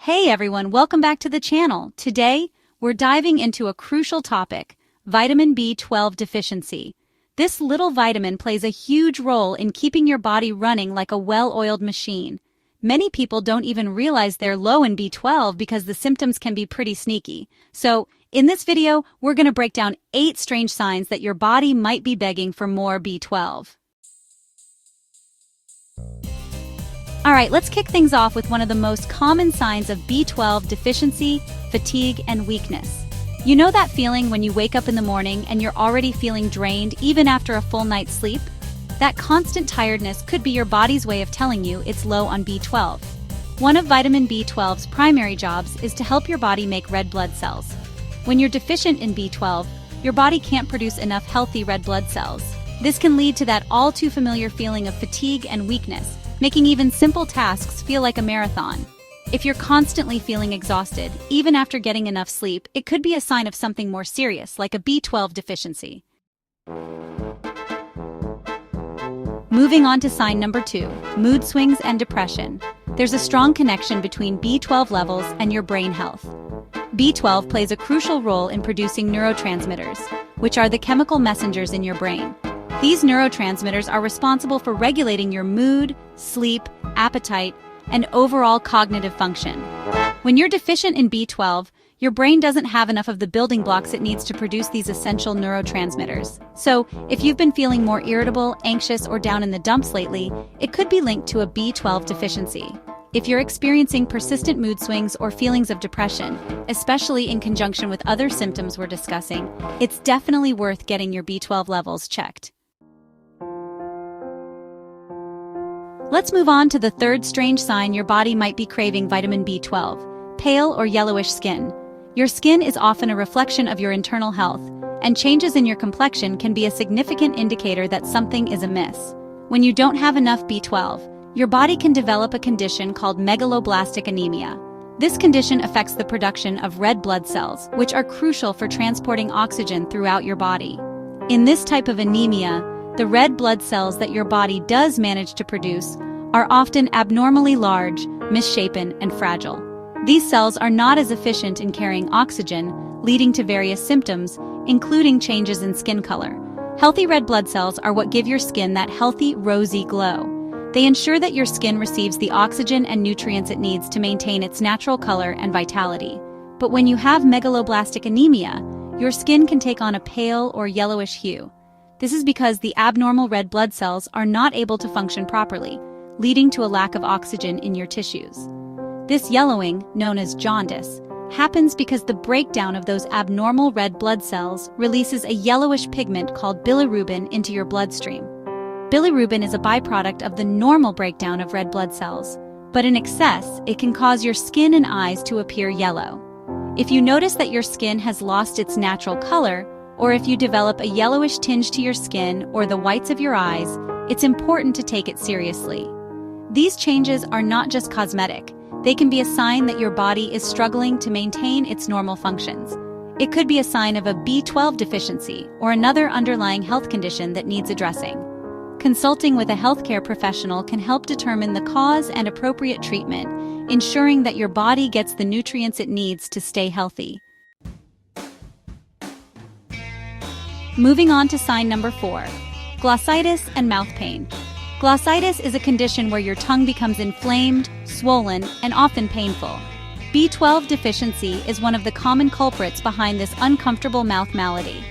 Hey everyone, welcome back to the channel. Today, we're diving into a crucial topic, vitamin B12 deficiency. This little vitamin plays a huge role in keeping your body running like a well-oiled machine. Many people don't even realize they're low in B12 because the symptoms can be pretty sneaky. So, in this video, we're going to break down 8 strange signs that your body might be begging for more B12. Alright, let's kick things off with one of the most common signs of B12 deficiency, fatigue, and weakness. You know that feeling when you wake up in the morning and you're already feeling drained even after a full night's sleep? That constant tiredness could be your body's way of telling you it's low on B12. One of vitamin B12's primary jobs is to help your body make red blood cells. When you're deficient in B12, your body can't produce enough healthy red blood cells. This can lead to that all-too-familiar feeling of fatigue and weakness, making even simple tasks feel like a marathon. If you're constantly feeling exhausted, even after getting enough sleep, it could be a sign of something more serious, like a B12 deficiency. Moving on to sign number 2, mood swings and depression. There's a strong connection between B12 levels and your brain health. B12 plays a crucial role in producing neurotransmitters, which are the chemical messengers in your brain. These neurotransmitters are responsible for regulating your mood, sleep, appetite, and overall cognitive function. When you're deficient in B12, your brain doesn't have enough of the building blocks it needs to produce these essential neurotransmitters. So, if you've been feeling more irritable, anxious, or down in the dumps lately, it could be linked to a B12 deficiency. If you're experiencing persistent mood swings or feelings of depression, especially in conjunction with other symptoms we're discussing, it's definitely worth getting your B12 levels checked. Let's move on to the third strange sign your body might be craving vitamin B12, pale or yellowish skin. Your skin is often a reflection of your internal health, and changes in your complexion can be a significant indicator that something is amiss. When you don't have enough B12, your body can develop a condition called megaloblastic anemia. This condition affects the production of red blood cells, which are crucial for transporting oxygen throughout your body. In this type of anemia, the red blood cells that your body does manage to produce are often abnormally large, misshapen, and fragile. These cells are not as efficient in carrying oxygen, leading to various symptoms, including changes in skin color. Healthy red blood cells are what give your skin that healthy, rosy glow. They ensure that your skin receives the oxygen and nutrients it needs to maintain its natural color and vitality. But when you have megaloblastic anemia, your skin can take on a pale or yellowish hue. This is because the abnormal red blood cells are not able to function properly, leading to a lack of oxygen in your tissues. This yellowing, known as jaundice, happens because the breakdown of those abnormal red blood cells releases a yellowish pigment called bilirubin into your bloodstream. Bilirubin is a byproduct of the normal breakdown of red blood cells, but in excess, it can cause your skin and eyes to appear yellow. If you notice that your skin has lost its natural color, or if you develop a yellowish tinge to your skin or the whites of your eyes, it's important to take it seriously. These changes are not just cosmetic. They can be a sign that your body is struggling to maintain its normal functions. It could be a sign of a B12 deficiency or another underlying health condition that needs addressing. Consulting with a healthcare professional can help determine the cause and appropriate treatment, ensuring that your body gets the nutrients it needs to stay healthy. Moving on to sign number 4, glossitis and mouth pain. Glossitis is a condition where your tongue becomes inflamed, swollen, and often painful. B12 deficiency is one of the common culprits behind this uncomfortable mouth malady.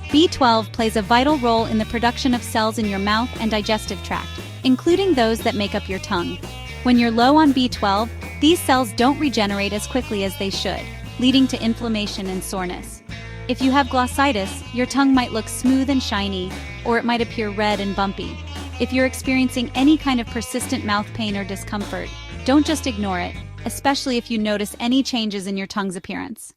B12 plays a vital role in the production of cells in your mouth and digestive tract, including those that make up your tongue. When you're low on B12, these cells don't regenerate as quickly as they should, leading to inflammation and soreness. If you have glossitis, your tongue might look smooth and shiny, or it might appear red and bumpy. If you're experiencing any kind of persistent mouth pain or discomfort, don't just ignore it, especially if you notice any changes in your tongue's appearance.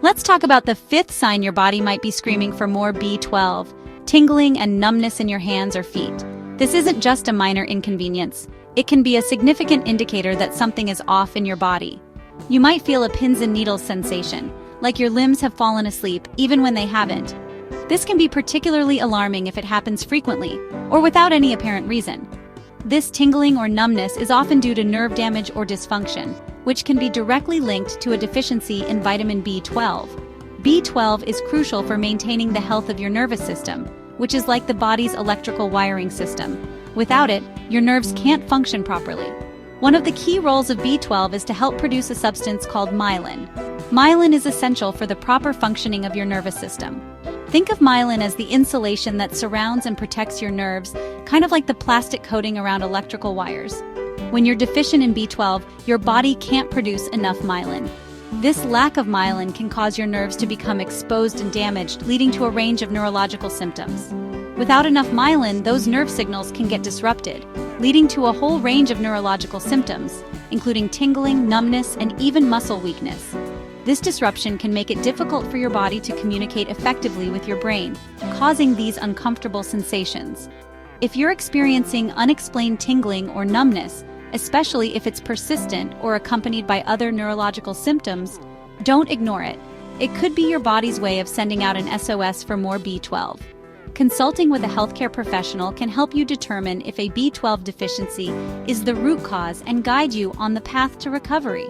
Let's talk about the 5th sign your body might be screaming for more B12, tingling and numbness in your hands or feet. This isn't just a minor inconvenience. It can be a significant indicator that something is off in your body. You might feel a pins and needles sensation, like your limbs have fallen asleep even when they haven't. This can be particularly alarming if it happens frequently or without any apparent reason. This tingling or numbness is often due to nerve damage or dysfunction, which can be directly linked to a deficiency in vitamin B12. B12 is crucial for maintaining the health of your nervous system, which is like the body's electrical wiring system. Without it, your nerves can't function properly. One of the key roles of B12 is to help produce a substance called myelin. Myelin is essential for the proper functioning of your nervous system. Think of myelin as the insulation that surrounds and protects your nerves, kind of like the plastic coating around electrical wires. When you're deficient in B12, your body can't produce enough myelin. This lack of myelin can cause your nerves to become exposed and damaged, leading to a range of neurological symptoms. Without enough myelin, those nerve signals can get disrupted, leading to a whole range of neurological symptoms, including tingling, numbness, and even muscle weakness. This disruption can make it difficult for your body to communicate effectively with your brain, causing these uncomfortable sensations. If you're experiencing unexplained tingling or numbness, especially if it's persistent or accompanied by other neurological symptoms, don't ignore it. It could be your body's way of sending out an SOS for more B12. Consulting with a healthcare professional can help you determine if a B12 deficiency is the root cause and guide you on the path to recovery.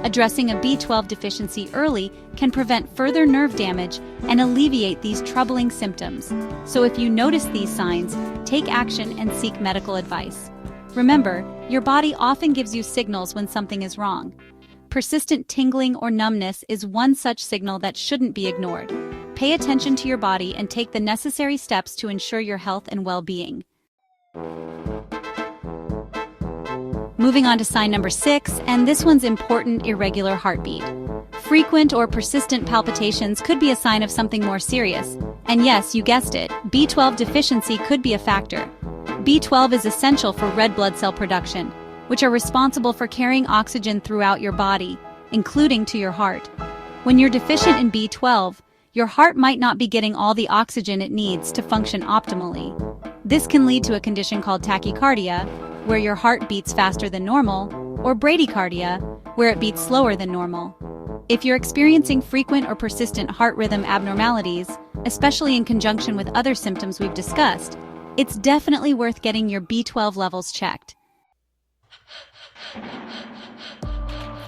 Addressing a B12 deficiency early can prevent further nerve damage and alleviate these troubling symptoms. So if you notice these signs, take action and seek medical advice. Remember, your body often gives you signals when something is wrong. Persistent tingling or numbness is one such signal that shouldn't be ignored. Pay attention to your body and take the necessary steps to ensure your health and well-being. Moving on to sign number 6, and this one's important: irregular heartbeat. Frequent or persistent palpitations could be a sign of something more serious. And yes, you guessed it, B12 deficiency could be a factor. B12 is essential for red blood cell production, which are responsible for carrying oxygen throughout your body, including to your heart. When you're deficient in B12, your heart might not be getting all the oxygen it needs to function optimally. This can lead to a condition called tachycardia, where your heart beats faster than normal, or bradycardia, where it beats slower than normal. If you're experiencing frequent or persistent heart rhythm abnormalities, especially in conjunction with other symptoms we've discussed, it's definitely worth getting your B12 levels checked.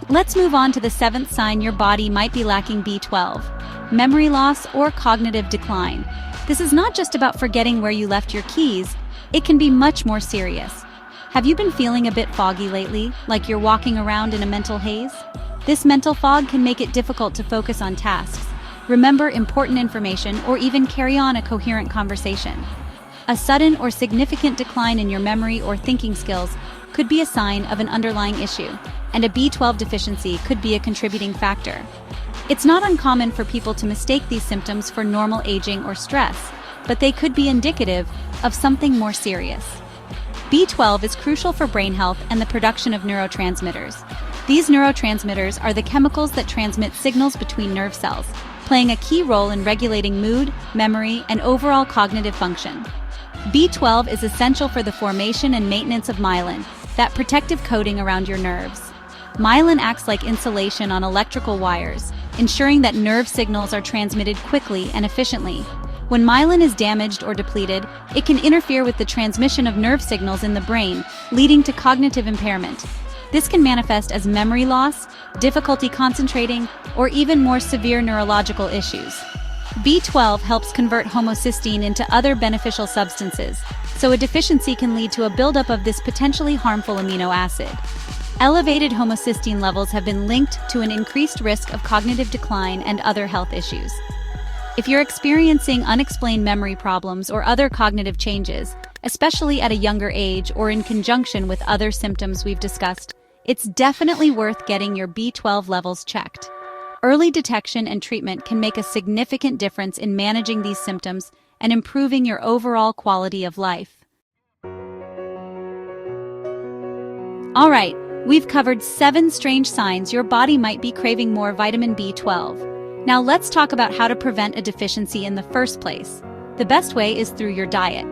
Let's move on to the 7th sign your body might be lacking B12: memory loss or cognitive decline. This is not just about forgetting where you left your keys, it can be much more serious. Have you been feeling a bit foggy lately, like you're walking around in a mental haze? This mental fog can make it difficult to focus on tasks, remember important information, or even carry on a coherent conversation. A sudden or significant decline in your memory or thinking skills could be a sign of an underlying issue, and a B12 deficiency could be a contributing factor. It's not uncommon for people to mistake these symptoms for normal aging or stress, but they could be indicative of something more serious. B12 is crucial for brain health and the production of neurotransmitters. These neurotransmitters are the chemicals that transmit signals between nerve cells, playing a key role in regulating mood, memory, and overall cognitive function. B12 is essential for the formation and maintenance of myelin, that protective coating around your nerves. Myelin acts like insulation on electrical wires, ensuring that nerve signals are transmitted quickly and efficiently. When myelin is damaged or depleted, it can interfere with the transmission of nerve signals in the brain, leading to cognitive impairment. This can manifest as memory loss, difficulty concentrating, or even more severe neurological issues. B12 helps convert homocysteine into other beneficial substances, so a deficiency can lead to a buildup of this potentially harmful amino acid. Elevated homocysteine levels have been linked to an increased risk of cognitive decline and other health issues. If you're experiencing unexplained memory problems or other cognitive changes, especially at a younger age or in conjunction with other symptoms we've discussed, it's definitely worth getting your B12 levels checked. Early detection and treatment can make a significant difference in managing these symptoms and improving your overall quality of life. All right, we've covered 7 strange signs your body might be craving more vitamin B12. Now let's talk about how to prevent a deficiency in the first place. The best way is through your diet.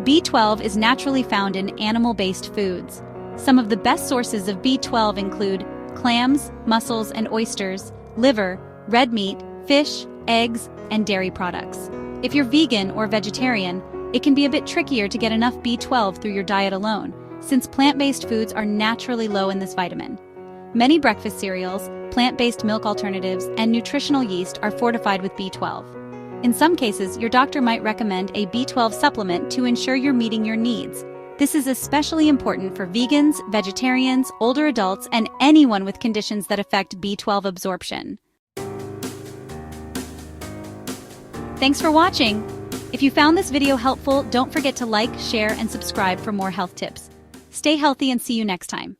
B12 is naturally found in animal-based foods. Some of the best sources of B12 include clams, mussels and oysters, liver, red meat, fish, eggs, and dairy products. If you're vegan or vegetarian, it can be a bit trickier to get enough B12 through your diet alone, since plant-based foods are naturally low in this vitamin. Many breakfast cereals, plant-based milk alternatives, and nutritional yeast are fortified with B12. In some cases, your doctor might recommend a B12 supplement to ensure you're meeting your needs. This is especially important for vegans, vegetarians, older adults, and anyone with conditions that affect B12 absorption. Thanks for watching. If you found this video helpful, don't forget to like, share, and subscribe for more health tips. Stay healthy and see you next time.